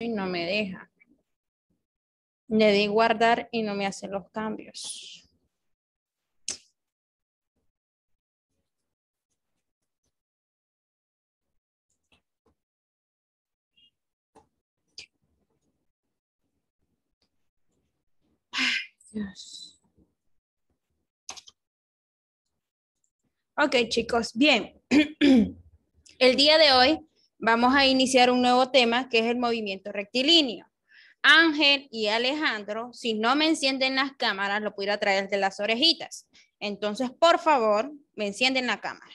y no me deja. Le di guardar y no me hace los cambios. Dios. Ok, chicos, bien. El día de hoy vamos a iniciar un nuevo tema que es el movimiento rectilíneo. Ángel y Alejandro, si no me encienden las cámaras, lo pudiera traer de las orejitas. Entonces, por favor, me encienden la cámara.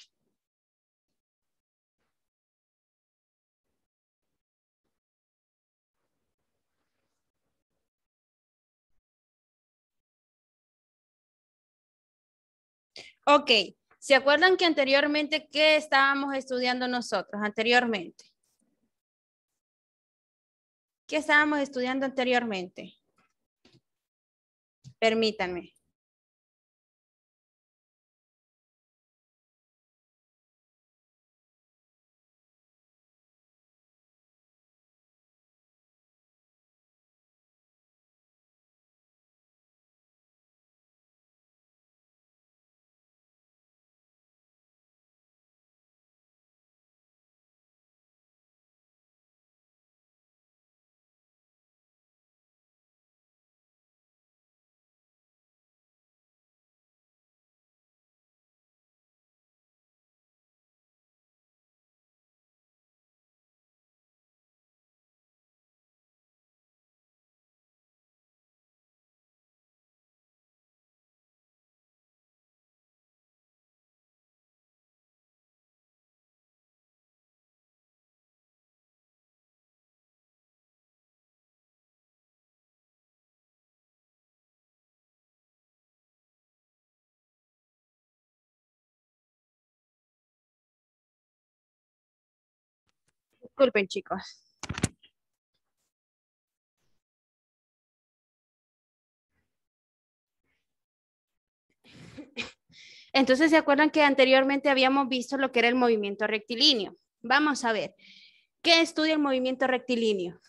Ok, ¿se acuerdan que anteriormente qué estábamos estudiando nosotros anteriormente? ¿Qué estábamos estudiando anteriormente? Permítanme. Disculpen, chicos. Entonces, ¿se acuerdan que anteriormente habíamos visto lo que era el movimiento rectilíneo? Vamos a ver. ¿Qué estudia el movimiento rectilíneo?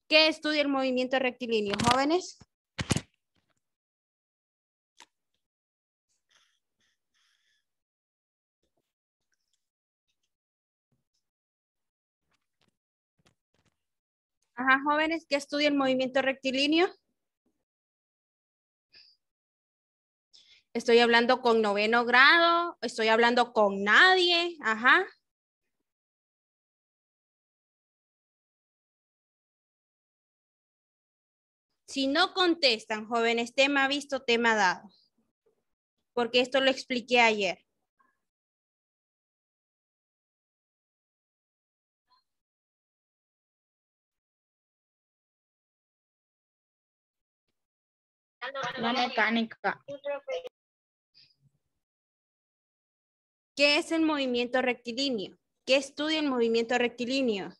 ¿Qué estudia el movimiento rectilíneo, jóvenes? Ajá, jóvenes, ¿qué estudia el movimiento rectilíneo? Estoy hablando con noveno grado, estoy hablando con nadie, ajá. Si no contestan, jóvenes, tema visto, tema dado, porque esto lo expliqué ayer. La mecánica. ¿Qué es el movimiento rectilíneo? ¿Qué estudia el movimiento rectilíneo?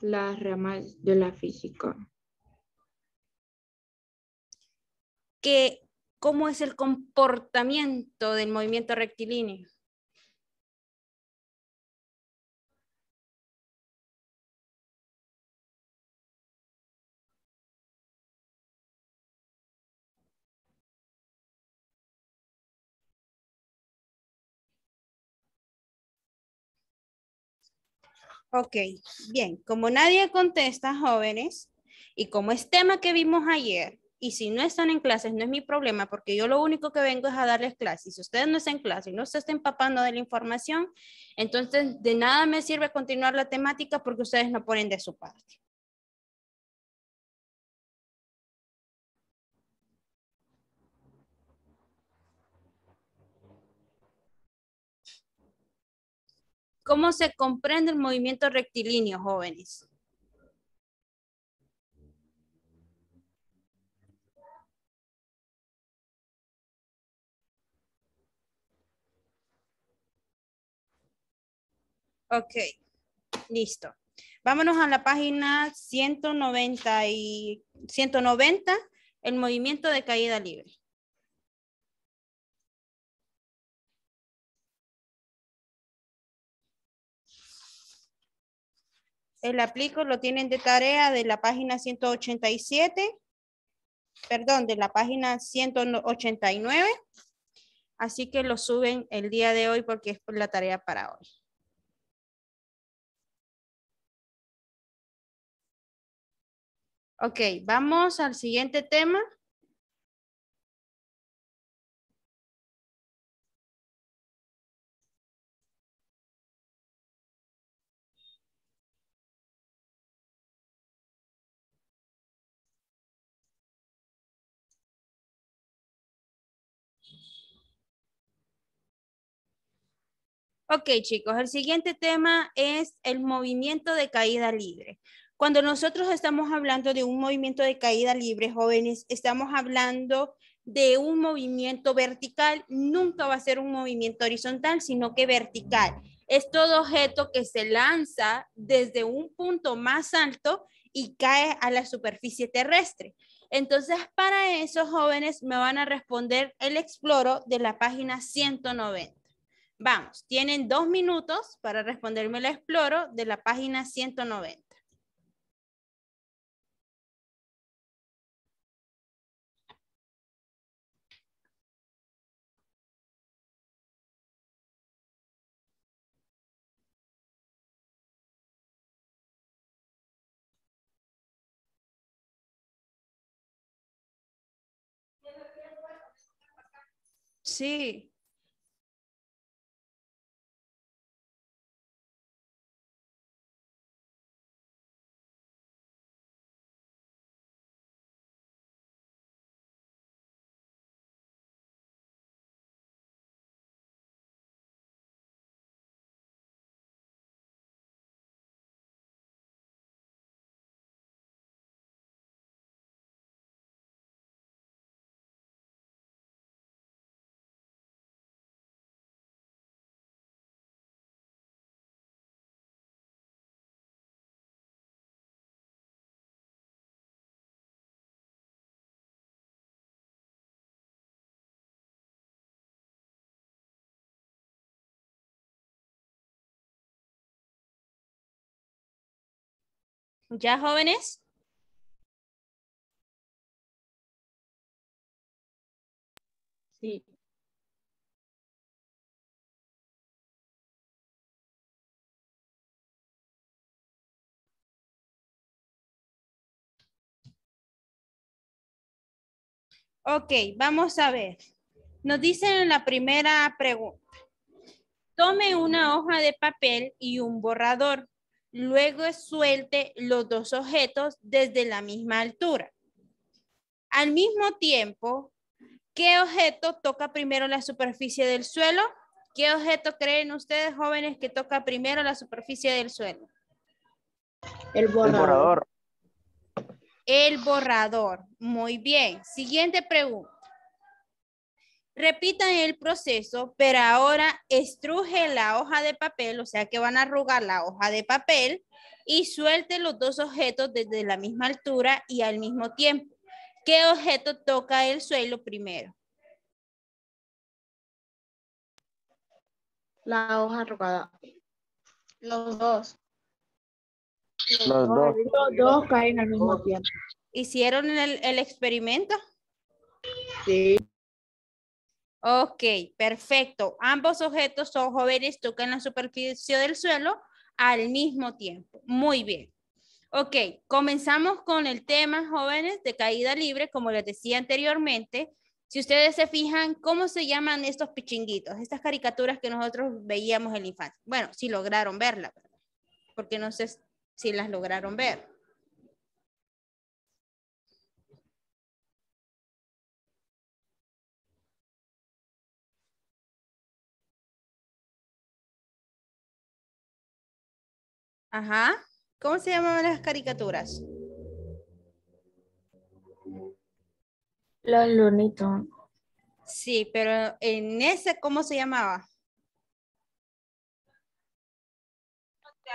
Las ramas de la física. ¿Cómo es el comportamiento del movimiento rectilíneo? Ok, bien, como nadie contesta, jóvenes, y como es tema que vimos ayer, y si no están en clases no es mi problema, porque yo lo único que vengo es a darles clases. Si ustedes no están en clase y no se están empapando de la información, entonces de nada me sirve continuar la temática porque ustedes no ponen de su parte. ¿Cómo se comprende el movimiento rectilíneo, jóvenes? Ok, listo. Vámonos a la página 190, el movimiento de caída libre. El aplico lo tienen de tarea de la página 187, perdón, de la página 189. Así que lo suben el día de hoy porque es la tarea para hoy. Ok, vamos al siguiente tema. Ok, chicos, el siguiente tema es el movimiento de caída libre. Cuando nosotros estamos hablando de un movimiento de caída libre, jóvenes, estamos hablando de un movimiento vertical. Nunca va a ser un movimiento horizontal, sino que vertical. Es todo objeto que se lanza desde un punto más alto y cae a la superficie terrestre. Entonces, para eso, jóvenes, me van a responder el exploro de la página 190. Vamos, tienen 2 minutos para responderme el exploro de la página 190. Sí. ¿Ya, jóvenes? Sí. Ok, vamos a ver. Nos dicen en la primera pregunta. Tome una hoja de papel y un borrador. Luego suelte los dos objetos desde la misma altura. Al mismo tiempo, ¿qué objeto toca primero la superficie del suelo? ¿Qué objeto creen ustedes, jóvenes, que toca primero la superficie del suelo? El El borrador. borrador. El borrador. Muy bien. Siguiente pregunta. Repitan el proceso, pero ahora estruje la hoja de papel, o sea que van a arrugar la hoja de papel y suelte los dos objetos desde la misma altura y al mismo tiempo. ¿Qué objeto toca el suelo primero? La hoja arrugada. Los dos. Los dos. Los dos caen al mismo tiempo. ¿Hicieron el experimento? Sí. Ok, perfecto. Ambos objetos son jóvenes, tocan la superficie del suelo al mismo tiempo. Muy bien. Ok, comenzamos con el tema, jóvenes, de caída libre, como les decía anteriormente. Si ustedes se fijan, ¿cómo se llaman estos pichinguitos? Estas caricaturas que nosotros veíamos en la infancia. Bueno, si lograron verla, ¿verdad? Porque no sé si las lograron ver. Ajá. ¿Cómo se llamaban las caricaturas? Los Looney Tunes. Sí, pero en ese, ¿cómo se llamaba?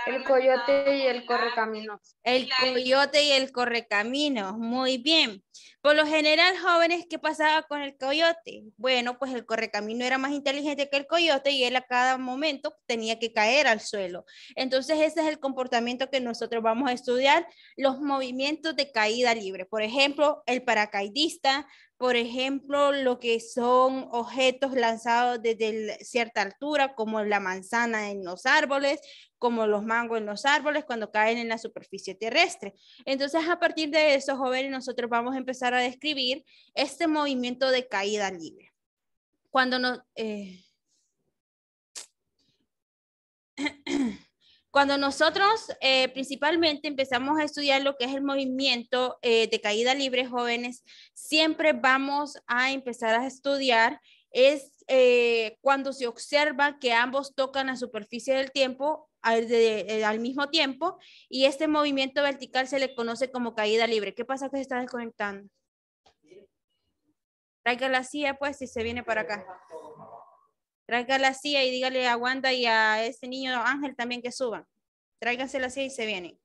El coyote y el correcaminos. El coyote y el correcaminos, muy bien. Por lo general, jóvenes, ¿qué pasaba con el coyote? Bueno, pues el correcamino era más inteligente que el coyote y él a cada momento tenía que caer al suelo. Entonces, ese es el comportamiento que nosotros vamos a estudiar, los movimientos de caída libre. Por ejemplo, el paracaidista, por ejemplo, lo que son objetos lanzados desde cierta altura, como la manzana en los árboles, como los mangos en los árboles cuando caen en la superficie terrestre. Entonces, a partir de eso, jóvenes, nosotros vamos a empezar a describir este movimiento de caída libre. Cuando nosotros principalmente empezamos a estudiar lo que es el movimiento de caída libre, jóvenes, siempre vamos a empezar a estudiar cuando se observa que ambos tocan la superficie del tiempo al mismo tiempo y este movimiento vertical se le conoce como caída libre. ¿Qué pasa que se está desconectando? Traiga la silla pues si se viene para acá. Traiga la silla y dígale a Wanda y a ese niño Ángel también que suban. Tráiganse la silla y se vienen.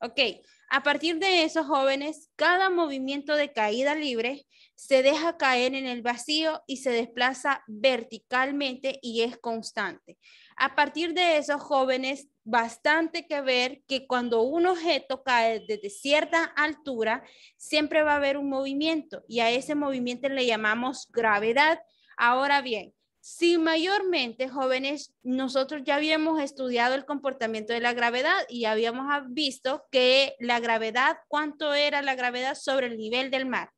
Ok, a partir de eso, jóvenes, cada movimiento de caída libre se deja caer en el vacío y se desplaza verticalmente y es constante. A partir de eso, jóvenes, bastante que ver que cuando un objeto cae desde cierta altura, siempre va a haber un movimiento y a ese movimiento le llamamos gravedad. Ahora bien, si mayormente, jóvenes, nosotros ya habíamos estudiado el comportamiento de la gravedad y habíamos visto que la gravedad, ¿cuánto era la gravedad sobre el nivel del mar?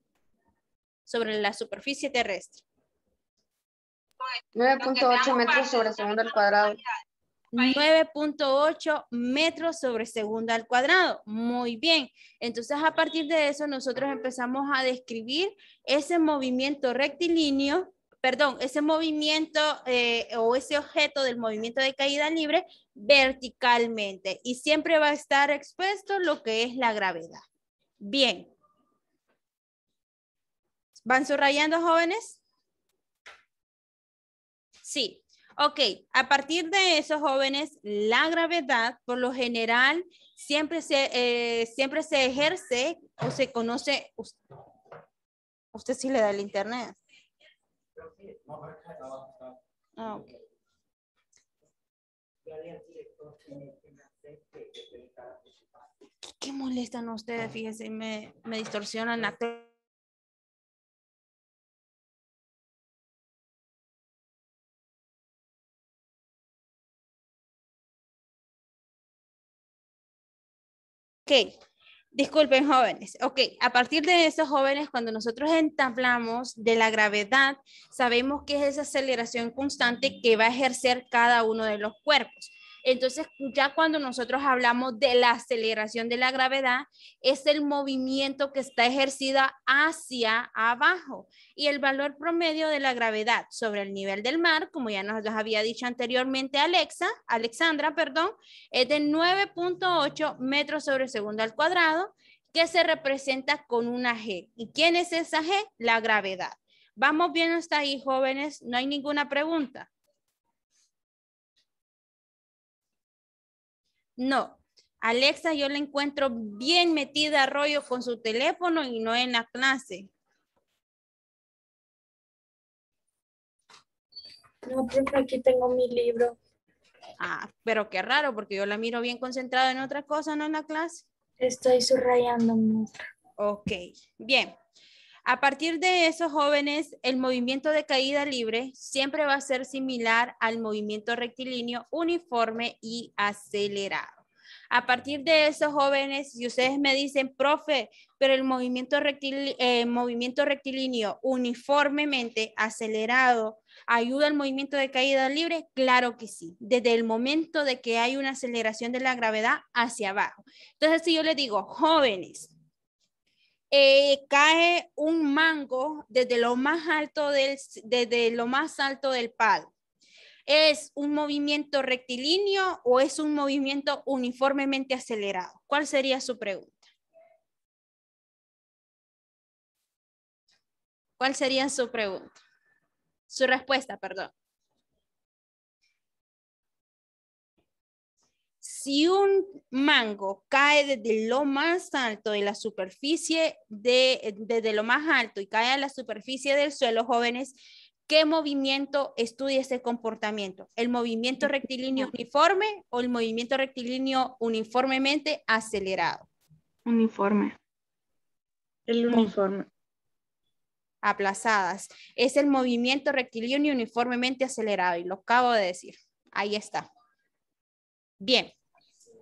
Sobre la superficie terrestre. 9.8 metros sobre segundo al cuadrado. 9.8 metros sobre segundo al cuadrado. Muy bien. Entonces, a partir de eso, nosotros empezamos a describir ese movimiento rectilíneo, perdón, ese movimiento o ese objeto del movimiento de caída libre verticalmente. Y siempre va a estar expuesto lo que es la gravedad. Bien. ¿Van subrayando, jóvenes? Sí. Ok, a partir de eso, jóvenes, la gravedad, por lo general, siempre se ejerce o se conoce. Usted sí le da el internet. Ah, ok. ¿Qué molestan ustedes? Fíjense, me distorsionan la... Ok, disculpen jóvenes. Ok, a partir de eso, jóvenes, cuando nosotros entablamos de la gravedad, sabemos que es esa aceleración constante que va a ejercer cada uno de los cuerpos. Entonces, ya cuando nosotros hablamos de la aceleración de la gravedad, es el movimiento que está ejercida hacia abajo. Y el valor promedio de la gravedad sobre el nivel del mar, como ya nos había dicho anteriormente Alexandra, perdón, es de 9.8 metros sobre segundo al cuadrado, que se representa con una G. ¿Y quién es esa G? La gravedad. ¿Vamos bien hasta ahí, jóvenes? ¿No hay ninguna pregunta? No. Alexa, yo la encuentro bien metida a rollo con su teléfono y no en la clase. No, profe, aquí tengo mi libro. Ah, pero qué raro, porque yo la miro bien concentrada en otra cosa, no en la clase. Estoy subrayando, maestra. Ok, bien. A partir de eso, jóvenes, el movimiento de caída libre siempre va a ser similar al movimiento rectilíneo, uniforme y acelerado. A partir de eso, jóvenes, si ustedes me dicen, profe, pero el movimiento rectilíneo uniformemente acelerado ayuda al movimiento de caída libre, claro que sí, desde el momento de que hay una aceleración de la gravedad hacia abajo. Entonces, si yo les digo, jóvenes, cae un mango desde lo más alto del palo. ¿Es un movimiento rectilíneo o es un movimiento uniformemente acelerado? ¿Cuál sería su pregunta? ¿Cuál sería su pregunta? Su respuesta, perdón. Si un mango cae desde lo más alto de la superficie, desde lo más alto y cae a la superficie del suelo, jóvenes, ¿qué movimiento estudia ese comportamiento? ¿El movimiento rectilíneo uniforme o el movimiento rectilíneo uniformemente acelerado? Uniforme. El uniforme. Aplazadas. Es el movimiento rectilíneo uniformemente acelerado y lo acabo de decir. Ahí está. Bien.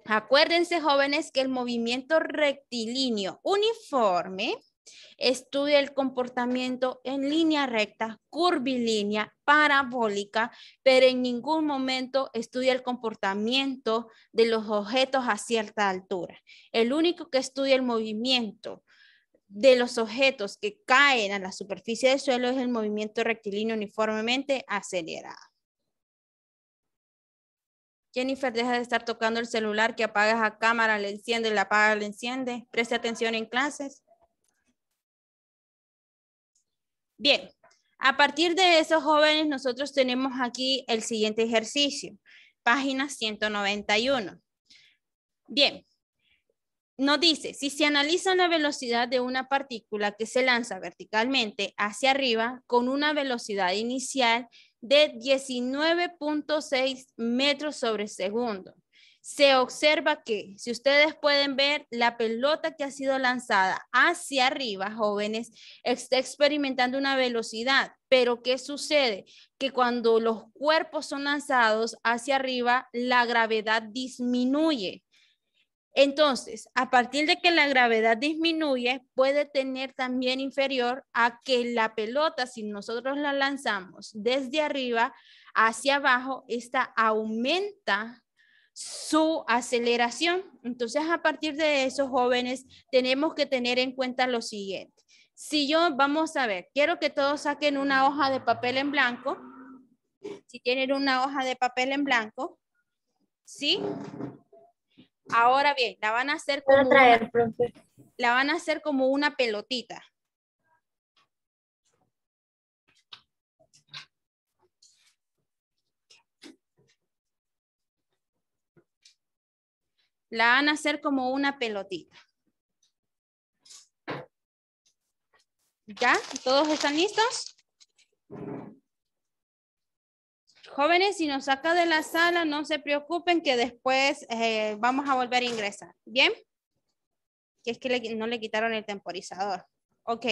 Acuérdense, jóvenes, que el movimiento rectilíneo uniforme estudia el comportamiento en línea recta, curvilínea, parabólica, pero en ningún momento estudia el comportamiento de los objetos a cierta altura. El único que estudia el movimiento de los objetos que caen a la superficie del suelo es el movimiento rectilíneo uniformemente acelerado. Jennifer, deja de estar tocando el celular, que apagas la cámara, le enciende, la apaga, le enciende. Preste atención en clases. Bien, a partir de eso, jóvenes, nosotros tenemos aquí el siguiente ejercicio. Página 191. Bien, nos dice, si se analiza la velocidad de una partícula que se lanza verticalmente hacia arriba con una velocidad inicial de 19.6 metros sobre segundo, se observa que, si ustedes pueden ver, la pelota que ha sido lanzada hacia arriba, jóvenes, está experimentando una velocidad. Pero ¿qué sucede? Que cuando los cuerpos son lanzados hacia arriba, la gravedad disminuye. Entonces, a partir de que la gravedad disminuye, puede tener también inferior a que la pelota, si nosotros la lanzamos desde arriba hacia abajo, esta aumenta su aceleración. Entonces, a partir de eso, jóvenes, tenemos que tener en cuenta lo siguiente. Si yo, vamos a ver, quiero que todos saquen una hoja de papel en blanco. Si tienen una hoja de papel en blanco, ¿sí? Ahora bien, la van a hacer como la van a hacer como una pelotita. La van a hacer como una pelotita. ¿Ya? ¿Todos están listos? Jóvenes, si nos saca de la sala, no se preocupen que después vamos a volver a ingresar. ¿Bien? Que es que no le quitaron el temporizador. Ok.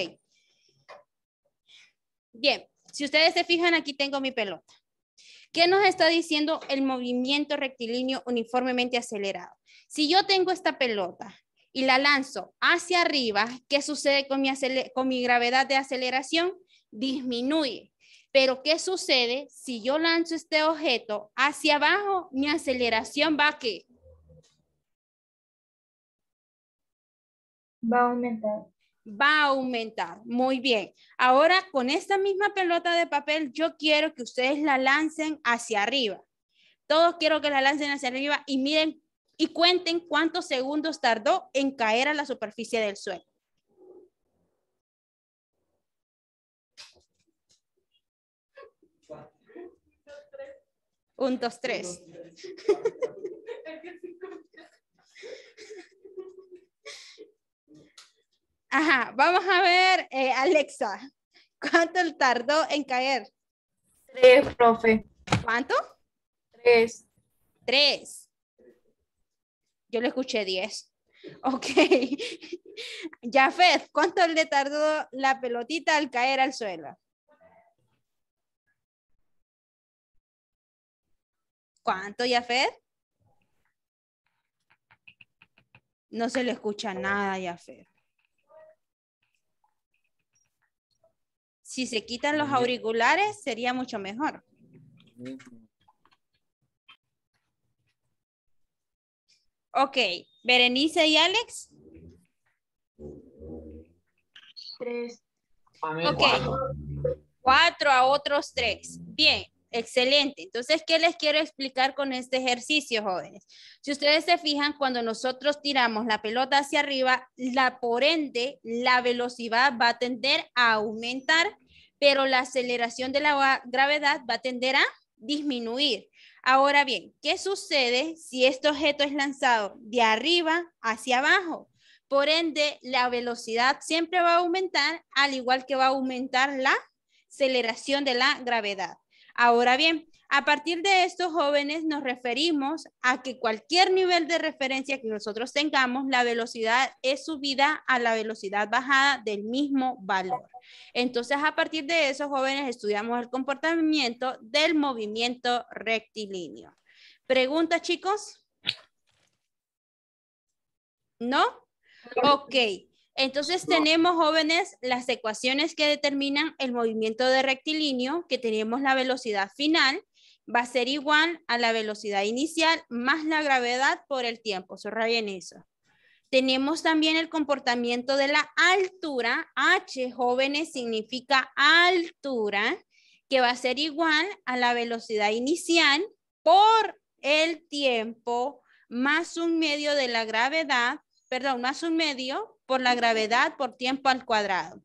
Bien, si ustedes se fijan, aquí tengo mi pelota. ¿Qué nos está diciendo el movimiento rectilíneo uniformemente acelerado? Si yo tengo esta pelota y la lanzo hacia arriba, ¿qué sucede con mi gravedad de aceleración? Disminuye. Pero ¿qué sucede si yo lanzo este objeto hacia abajo? Mi aceleración ¿va a qué? Va a aumentar. Va a aumentar. Muy bien. Ahora, con esta misma pelota de papel, yo quiero que ustedes la lancen hacia arriba. Todos quiero que la lancen hacia arriba y miren y cuenten cuántos segundos tardó en caer a la superficie del suelo. 1, 2, 3. Ajá, vamos a ver, Alexa, ¿cuánto tardó en caer? 3, profe. ¿Cuánto? 3. 3. Yo le escuché 10. Ok. Jafet, ¿cuánto le tardó la pelotita al caer al suelo? ¿Cuánto, Jafet? No se le escucha nada, Jafet. Si se quitan los auriculares, sería mucho mejor. Ok, Berenice y Alex. 3. Ok, 4 a otros 3. Bien, excelente. Entonces, ¿qué les quiero explicar con este ejercicio, jóvenes? Si ustedes se fijan, cuando nosotros tiramos la pelota hacia arriba, por ende, la velocidad va a tender a aumentar, pero la aceleración de la gravedad va a tender a disminuir. Ahora bien, ¿qué sucede si este objeto es lanzado de arriba hacia abajo? Por ende, la velocidad siempre va a aumentar, al igual que va a aumentar la aceleración de la gravedad. Ahora bien, a partir de esto, jóvenes, nos referimos a que cualquier nivel de referencia que nosotros tengamos, la velocidad es subida a la velocidad bajada del mismo valor. Entonces, a partir de eso, jóvenes, estudiamos el comportamiento del movimiento rectilíneo. ¿Preguntas, chicos? ¿No? Ok. Entonces tenemos, jóvenes, las ecuaciones que determinan el movimiento de rectilíneo, que tenemos la velocidad final, va a ser igual a la velocidad inicial más la gravedad por el tiempo. Subrayen eso. Tenemos también el comportamiento de la altura. H, jóvenes, significa altura, que va a ser igual a la velocidad inicial por el tiempo más un medio de la gravedad, perdón, más un medio por la gravedad por tiempo al cuadrado.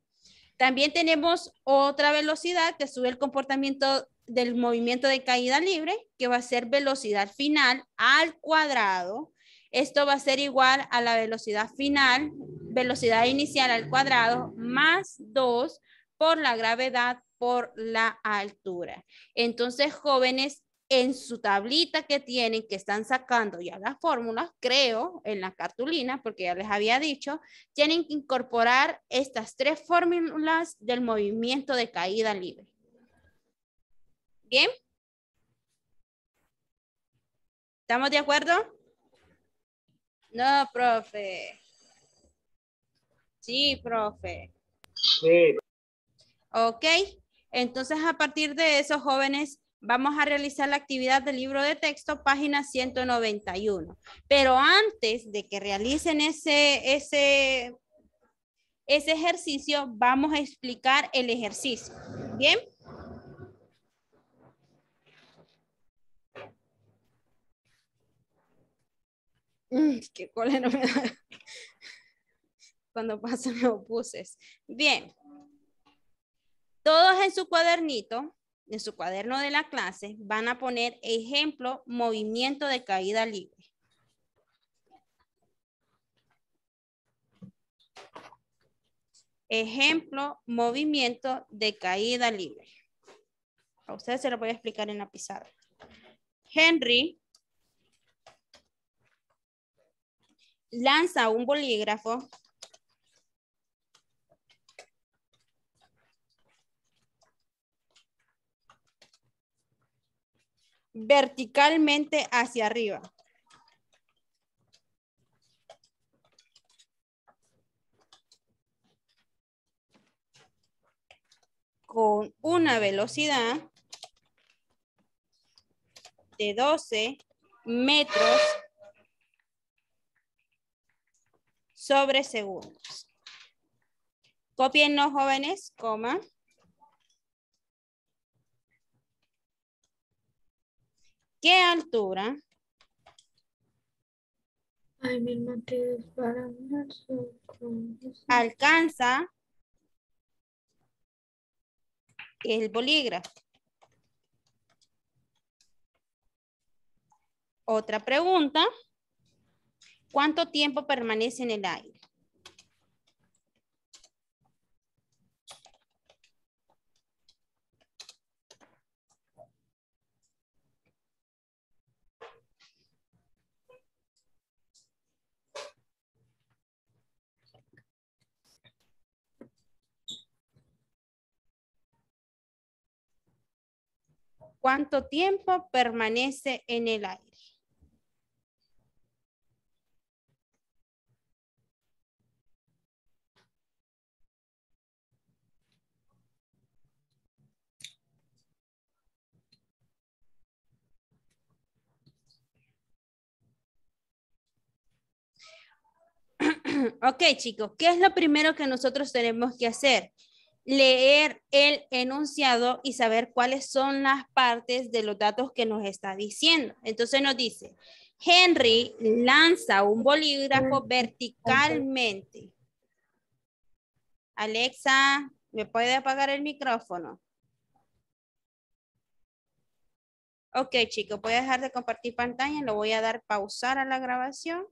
También tenemos otra velocidad que sube el comportamiento del movimiento de caída libre, que va a ser velocidad final al cuadrado. Esto va a ser igual a la velocidad final, velocidad inicial al cuadrado, más 2 por la gravedad por la altura. Entonces, jóvenes, en su tablita que tienen, que están sacando ya las fórmulas, creo, en la cartulina, porque ya les había dicho, tienen que incorporar estas tres fórmulas del movimiento de caída libre. ¿Bien? ¿Estamos de acuerdo? No, profe. Sí, profe. Sí. Ok. Entonces, a partir de eso, jóvenes, vamos a realizar la actividad del libro de texto, página 191. Pero antes de que realicen ese ejercicio, vamos a explicar el ejercicio. ¿Bien? Qué cólera me da cuando pasan los buses. Bien. Todos en su cuadernito, en su cuaderno de la clase, van a poner ejemplo, movimiento de caída libre. Ejemplo, movimiento de caída libre. A ustedes se lo voy a explicar en la pizarra. Henry lanza un bolígrafo verticalmente hacia arriba. Con una velocidad de 12 metros sobre segundos. Cópienlo, jóvenes, coma. ¿Qué altura Ay, mi Mateus, para alcanza el bolígrafo? Otra pregunta. ¿Cuánto tiempo permanece en el aire? ¿Cuánto tiempo permanece en el aire? Ok, chicos, ¿qué es lo primero que nosotros tenemos que hacer? Leer el enunciado y saber cuáles son las partes de los datos que nos está diciendo. Entonces nos dice, Henry lanza un bolígrafo verticalmente. Alexa, ¿me puede apagar el micrófono? Ok, chicos, voy a dejar de compartir pantalla. Lo voy a dar pausar a la grabación.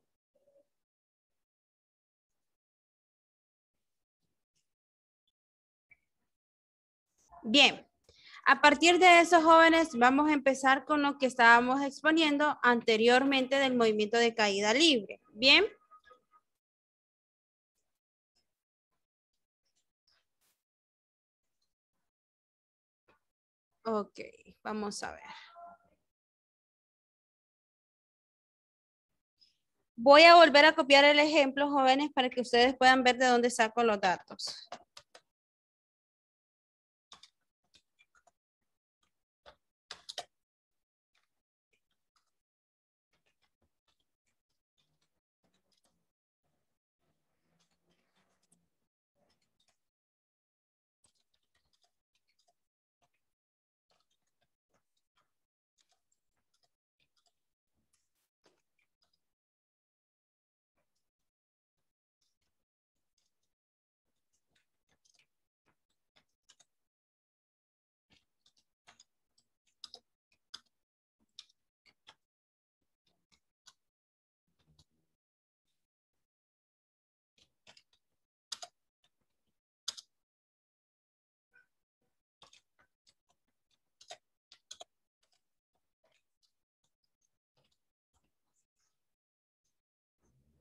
Bien. A partir de eso, jóvenes, vamos a empezar con lo que estábamos exponiendo anteriormente del movimiento de caída libre. Bien. Ok, vamos a ver. Voy a volver a copiar el ejemplo, jóvenes, para que ustedes puedan ver de dónde saco los datos.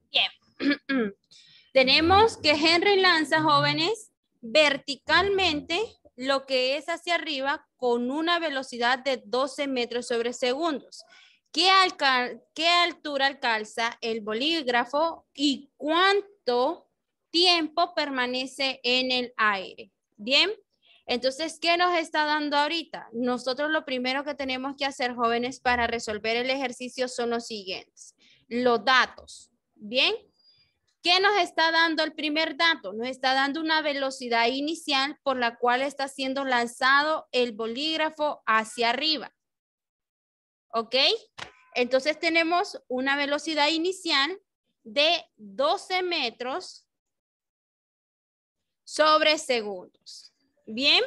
Bien. Tenemos que Henry lanza, jóvenes, verticalmente lo que es hacia arriba con una velocidad de 12 metros sobre segundos. ¿Qué altura alcanza el bolígrafo y cuánto tiempo permanece en el aire? Bien, entonces, ¿qué nos está dando ahorita? Nosotros lo primero que tenemos que hacer, jóvenes, para resolver el ejercicio son los siguientes. Los datos, ¿bien? ¿Qué nos está dando el primer dato? Nos está dando una velocidad inicial por la cual está siendo lanzado el bolígrafo hacia arriba. ¿Ok? Entonces tenemos una velocidad inicial de 12 metros sobre segundos. Bien.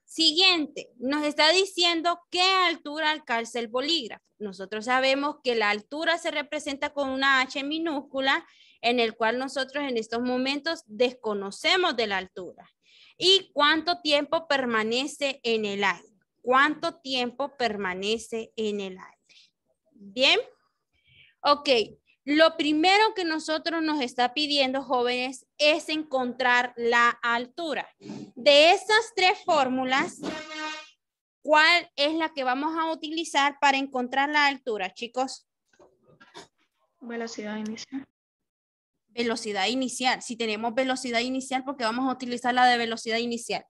Siguiente, nos está diciendo qué altura alcanza el bolígrafo. Nosotros sabemos que la altura se representa con una H minúscula, en el cual nosotros en estos momentos desconocemos de la altura. ¿Y cuánto tiempo permanece en el aire? ¿Cuánto tiempo permanece en el aire? Bien. Ok. Lo primero que nosotros nos está pidiendo, jóvenes, es encontrar la altura. De esas tres fórmulas, ¿cuál es la que vamos a utilizar para encontrar la altura, chicos? Velocidad inicial. Velocidad inicial. Si tenemos velocidad inicial, ¿por qué vamos a utilizar la de velocidad inicial?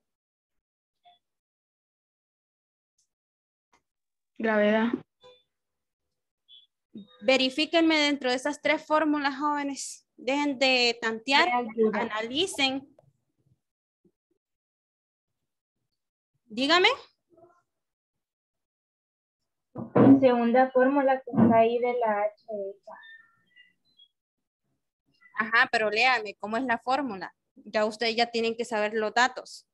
Gravedad. Verifíquenme dentro de esas tres fórmulas, jóvenes. Dejen de tantear, analicen. Dígame. En segunda fórmula que está ahí de la H. Ajá, pero léame, ¿cómo es la fórmula? Ya ustedes ya tienen que saber los datos.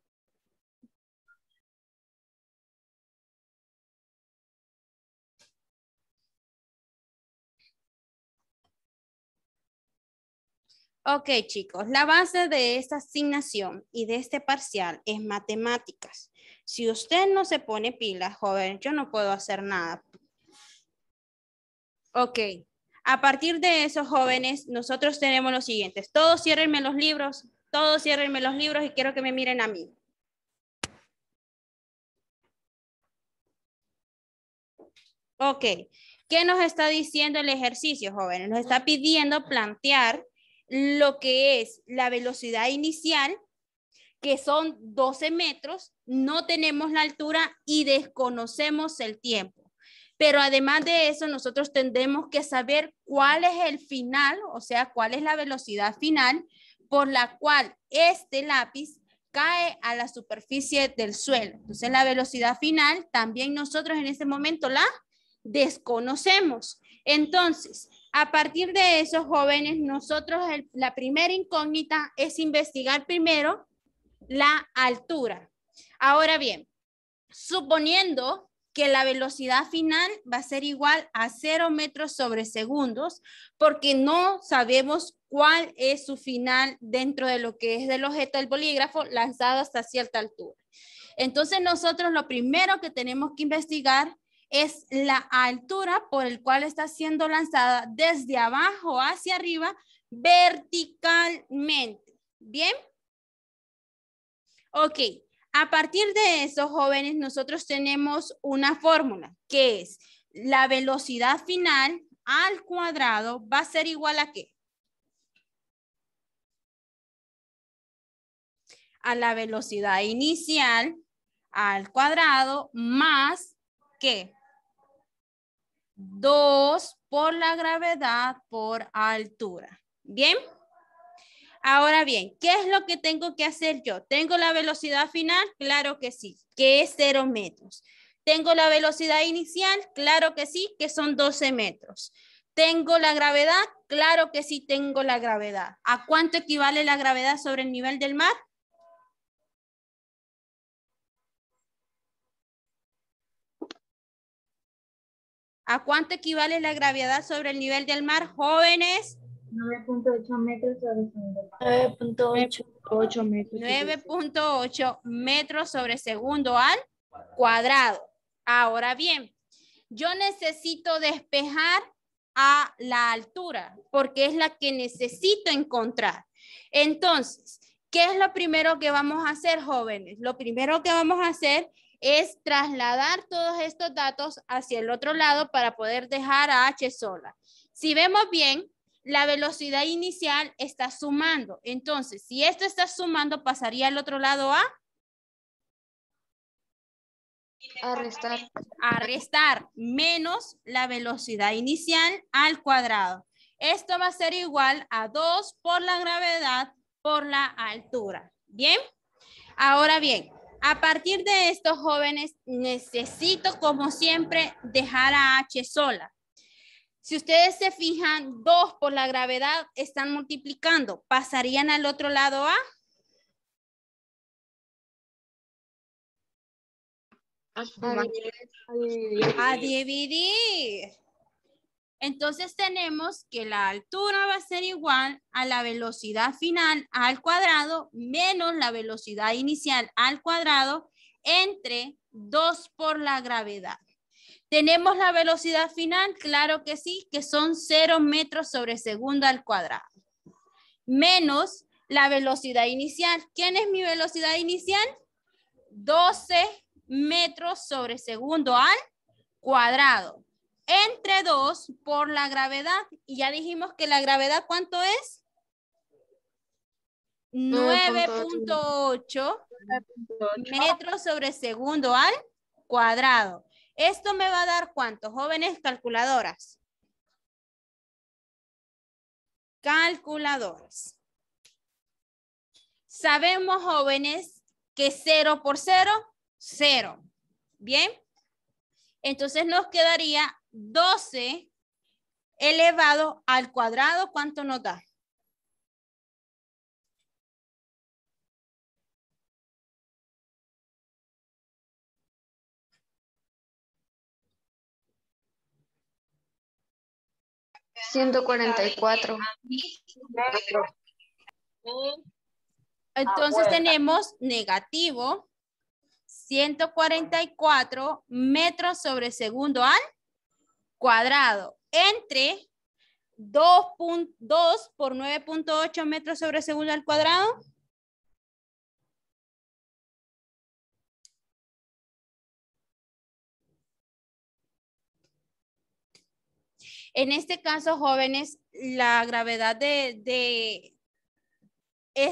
Ok, chicos, la base de esta asignación y de este parcial es matemáticas. Si usted no se pone pilas, joven, yo no puedo hacer nada. Ok, a partir de eso, jóvenes, nosotros tenemos los siguientes. Todos ciérrenme los libros y quiero que me miren a mí. Ok, ¿qué nos está diciendo el ejercicio, jóvenes? Nos está pidiendo plantear lo que es la velocidad inicial, que son 12 metros, no tenemos la altura y desconocemos el tiempo. Pero además de eso, nosotros tendremos que saber cuál es el final, o sea, cuál es la velocidad final por la cual este lápiz cae a la superficie del suelo. Entonces, la velocidad final también nosotros en este momento la desconocemos. Entonces, a partir de eso, jóvenes, nosotros la primera incógnita es investigar primero la altura. Ahora bien, suponiendo que la velocidad final va a ser igual a 0 metros sobre segundos, porque no sabemos cuál es su final dentro de lo que es del objeto del bolígrafo lanzado hasta cierta altura. Entonces nosotros lo primero que tenemos que investigar es la altura por el cual está siendo lanzada desde abajo hacia arriba verticalmente. ¿Bien? Ok. A partir de eso, jóvenes, nosotros tenemos una fórmula que es la velocidad final al cuadrado va a ser igual a ¿qué? A la velocidad inicial al cuadrado más ¿qué? 2 por la gravedad por altura. ¿Bien? Ahora bien, ¿qué es lo que tengo que hacer yo? ¿Tengo la velocidad final? Claro que sí, que es 0 metros. ¿Tengo la velocidad inicial? Claro que sí, que son 12 metros. ¿Tengo la gravedad? Claro que sí tengo la gravedad. ¿A cuánto equivale la gravedad sobre el nivel del mar? ¿A cuánto equivale la gravedad sobre el nivel del mar, jóvenes? 9.8 metros sobre segundo. 9.8 metros. 9.8 metros sobre segundo al cuadrado. Ahora bien, yo necesito despejar a la altura porque es la que necesito encontrar. Entonces, ¿qué es lo primero que vamos a hacer, jóvenes? Lo primero que vamos a hacer es trasladar todos estos datos hacia el otro lado para poder dejar a H sola. Si vemos bien, la velocidad inicial está sumando. Entonces, si esto está sumando, pasaría al otro lado A restar. a restar menos la velocidad inicial al cuadrado. Esto va a ser igual a 2 por la gravedad por la altura. ¿Bien? Ahora bien, a partir de esto, jóvenes, necesito, como siempre, dejar a H sola. Si ustedes se fijan, 2 por la gravedad están multiplicando. ¿Pasarían al otro lado a? A dividir. Entonces tenemos que la altura va a ser igual a la velocidad final al cuadrado menos la velocidad inicial al cuadrado entre 2 por la gravedad. ¿Tenemos la velocidad final? Claro que sí, que son 0 metros sobre segundo al cuadrado. Menos la velocidad inicial. ¿Quién es mi velocidad inicial? 12 metros sobre segundo al cuadrado. Entre 2 por la gravedad. Y ya dijimos que la gravedad, ¿cuánto es? 9.8 metros sobre segundo al cuadrado. Esto me va a dar ¿cuánto, jóvenes calculadoras? Calculadoras. Sabemos, jóvenes, que 0 por 0, 0. ¿Bien? Entonces nos quedaría 12 elevado al cuadrado. ¿Cuánto nos da? $144. Entonces tenemos negativo 144 metros sobre segundo al cuadrado entre 2 por 9.8 metros sobre segundo al cuadrado. En este caso, jóvenes, la gravedad es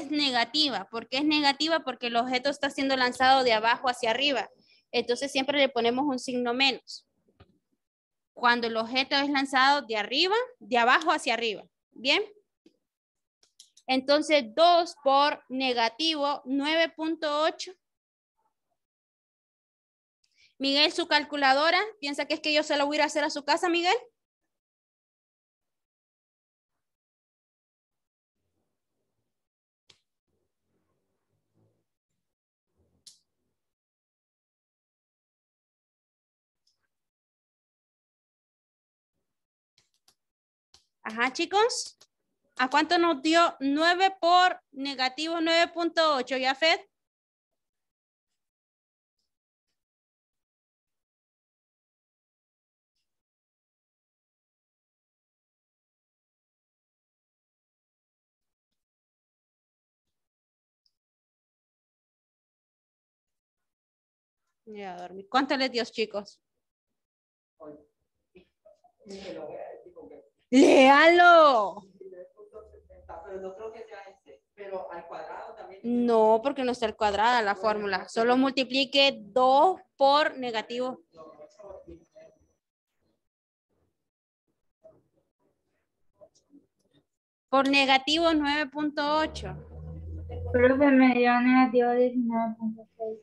negativa. ¿Por qué es negativa? Porque el objeto está siendo lanzado de abajo hacia arriba. Entonces siempre le ponemos un signo menos. Cuando el objeto es lanzado de arriba, de abajo hacia arriba. ¿Bien? Entonces 2 por negativo 9.8. Miguel, su calculadora, ¿piensa que es que yo se lo voy a ir a hacer a su casa, Miguel? Ajá, chicos. ¿A cuánto nos dio 9 por negativo 9.8, Yafet? Ya dormí. ¿Cuánto les dio, chicos? ¡Léalo! Pero no creo que sea este, pero al cuadrado también. No, porque no está al cuadrado la fórmula. Solo multiplique 2 por negativo. Por negativo 9.8. Profe, me dio negativo 19.6.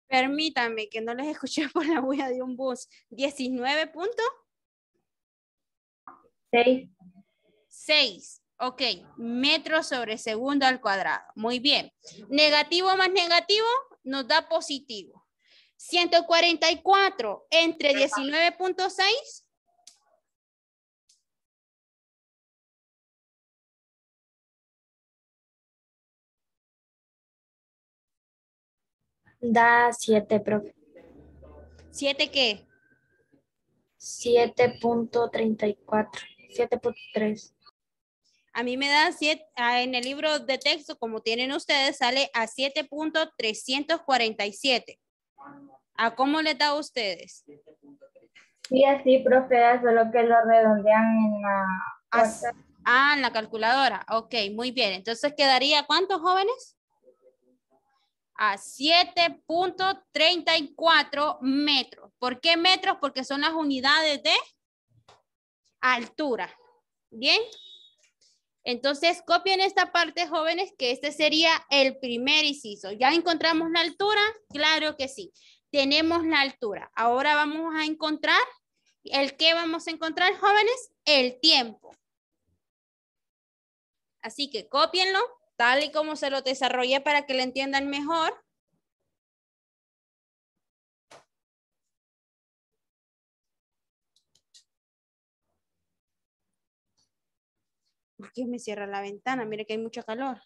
Permítanme que no les escuché por la bulla de un bus. 19.6. 6. Ok, metros sobre segundo al cuadrado. Muy bien. Negativo más negativo nos da positivo. 144 entre 19.6. Da 7, profe. ¿7 qué? 7.34. 7.3. A mí me da 7, en el libro de texto, como tienen ustedes, sale a 7.347. ¿A cómo les da a ustedes? Sí, así, profe, solo que lo redondean en la En la calculadora. Ok, muy bien. Entonces quedaría, ¿cuántos jóvenes? A 7.34 metros. ¿Por qué metros? Porque son las unidades de altura. ¿Bien? Entonces, copien esta parte, jóvenes, que este sería el primer inciso. ¿Ya encontramos la altura? Claro que sí. Tenemos la altura. Ahora vamos a encontrar, ¿el qué vamos a encontrar, jóvenes? El tiempo. Así que cópienlo, tal y como se lo desarrollé para que lo entiendan mejor. ¿Por qué me cierra la ventana? Mire que hay mucho calor.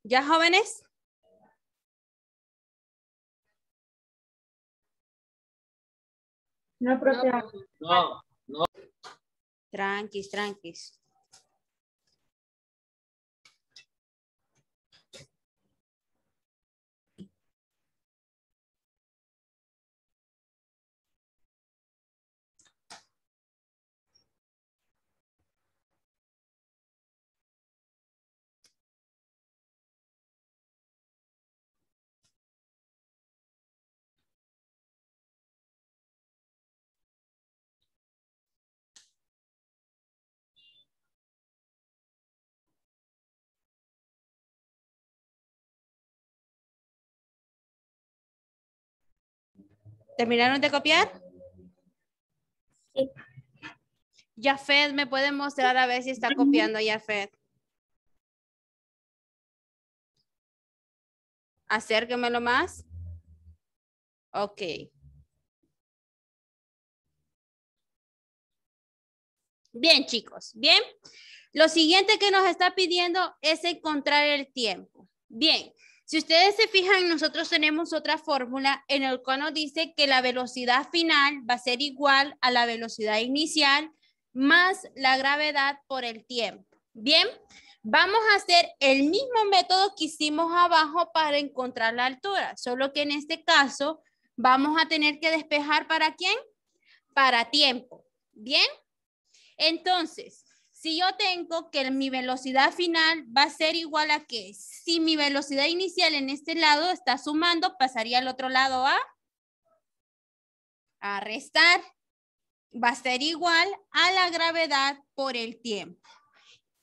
¿Ya, jóvenes? No, profe. No. Tranquis, tranquis. ¿Terminaron de copiar? Sí. Yafet, ¿me puede mostrar a ver si está copiando Yafet? Acérquemelo más. Ok. Bien, chicos, bien. Lo siguiente que nos está pidiendo es encontrar el tiempo. Bien, si ustedes se fijan, nosotros tenemos otra fórmula en el cual nos dice que la velocidad final va a ser igual a la velocidad inicial más la gravedad por el tiempo. Bien, vamos a hacer el mismo método que hicimos abajo para encontrar la altura, solo que en este caso vamos a tener que despejar ¿para quién? Para tiempo. Bien, entonces, si yo tengo que mi velocidad final va a ser igual a que si mi velocidad inicial en este lado está sumando, pasaría al otro lado a restar. Va a ser igual a la gravedad por el tiempo.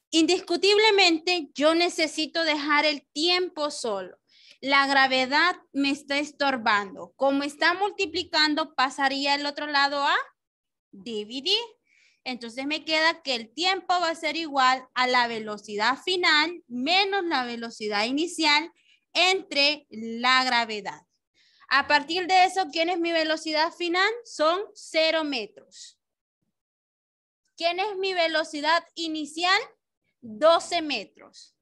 Indiscutiblemente, yo necesito dejar el tiempo solo. La gravedad me está estorbando. Como está multiplicando, pasaría al otro lado a dividir. Entonces me queda que el tiempo va a ser igual a la velocidad final menos la velocidad inicial entre la gravedad. A partir de eso, ¿quién es mi velocidad final? Son 0 metros. ¿Quién es mi velocidad inicial? 12 metros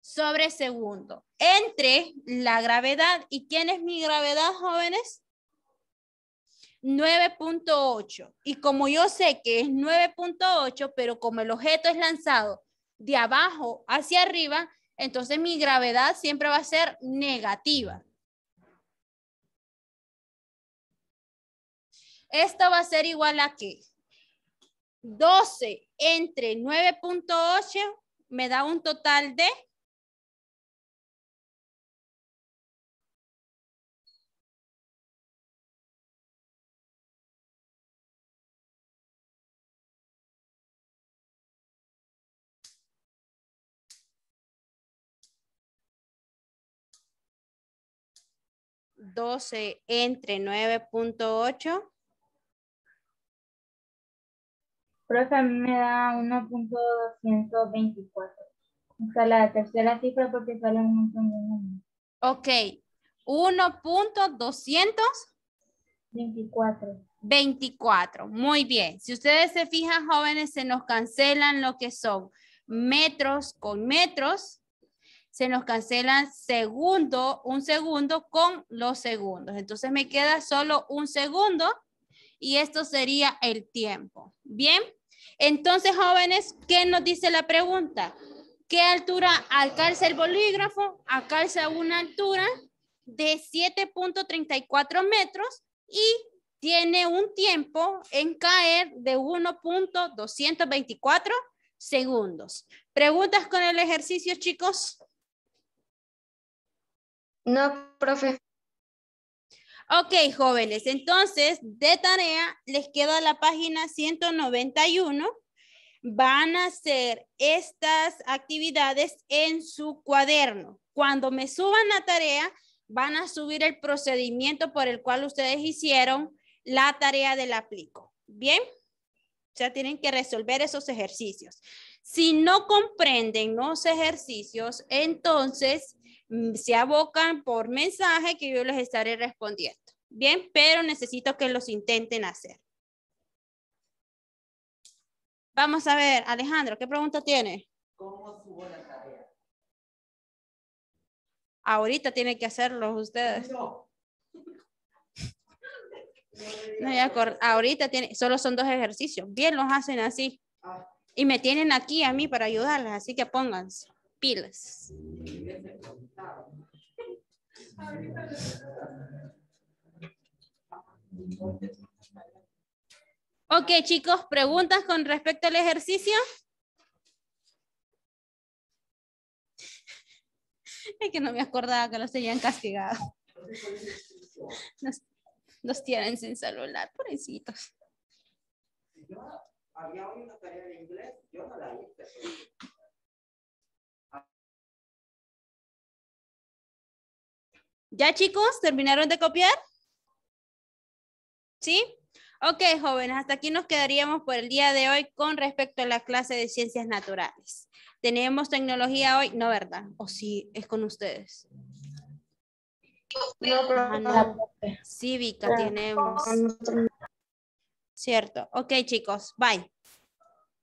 sobre segundo. Entre la gravedad. ¿Y quién es mi gravedad, jóvenes? 9.8. Y como yo sé que es 9.8, pero como el objeto es lanzado de abajo hacia arriba, entonces mi gravedad siempre va a ser negativa. Esto va a ser igual a ¿qué? 12 entre 9.8 me da un total de 12 entre 9.8. Profe, a mí me da 1.224. O sea, la tercera cifra porque sale un montón de números. Ok. 1.224. 24. Muy bien. Si ustedes se fijan, jóvenes, se nos cancelan lo que son metros con metros. Se nos cancelan un segundo con los segundos. Entonces me queda solo un segundo y esto sería el tiempo. Bien. Entonces, jóvenes, ¿qué nos dice la pregunta? ¿Qué altura alcanza el bolígrafo? Alcanza una altura de 7.34 metros y tiene un tiempo en caer de 1.224 segundos. ¿Preguntas con el ejercicio, chicos? No, profe. Ok, jóvenes, entonces de tarea les queda la página 191. Van a hacer estas actividades en su cuaderno. Cuando me suban la tarea, van a subir el procedimiento por el cual ustedes hicieron la tarea del aplico. ¿Bien? Ya tienen que resolver esos ejercicios. Si no comprenden los ejercicios, entonces se abocan por mensaje que yo les estaré respondiendo. Bien, pero necesito que los intenten hacer. Vamos a ver, Alejandro, ¿qué pregunta tiene? ¿Cómo subo la tarea? Ahorita tienen que hacerlo ustedes. No. No, ahorita solo son 2 ejercicios. Bien, los hacen así. Y me tienen aquí a mí para ayudarles, así que pónganse pilas. Ok, chicos, ¿preguntas con respecto al ejercicio? Es que no me acordaba que los tenían castigados. Los tienen sin celular, pobrecitos. Yo había hoy una tarea de inglés, yo no la hice. ¿Ya, chicos? ¿Terminaron de copiar? ¿Sí? Ok, jóvenes, hasta aquí nos quedaríamos por el día de hoy con respecto a la clase de ciencias naturales. ¿Tenemos tecnología hoy? No, ¿verdad? ¿O sí es con ustedes? Ah, no. Cívica tenemos. Cierto. Ok, chicos. Bye.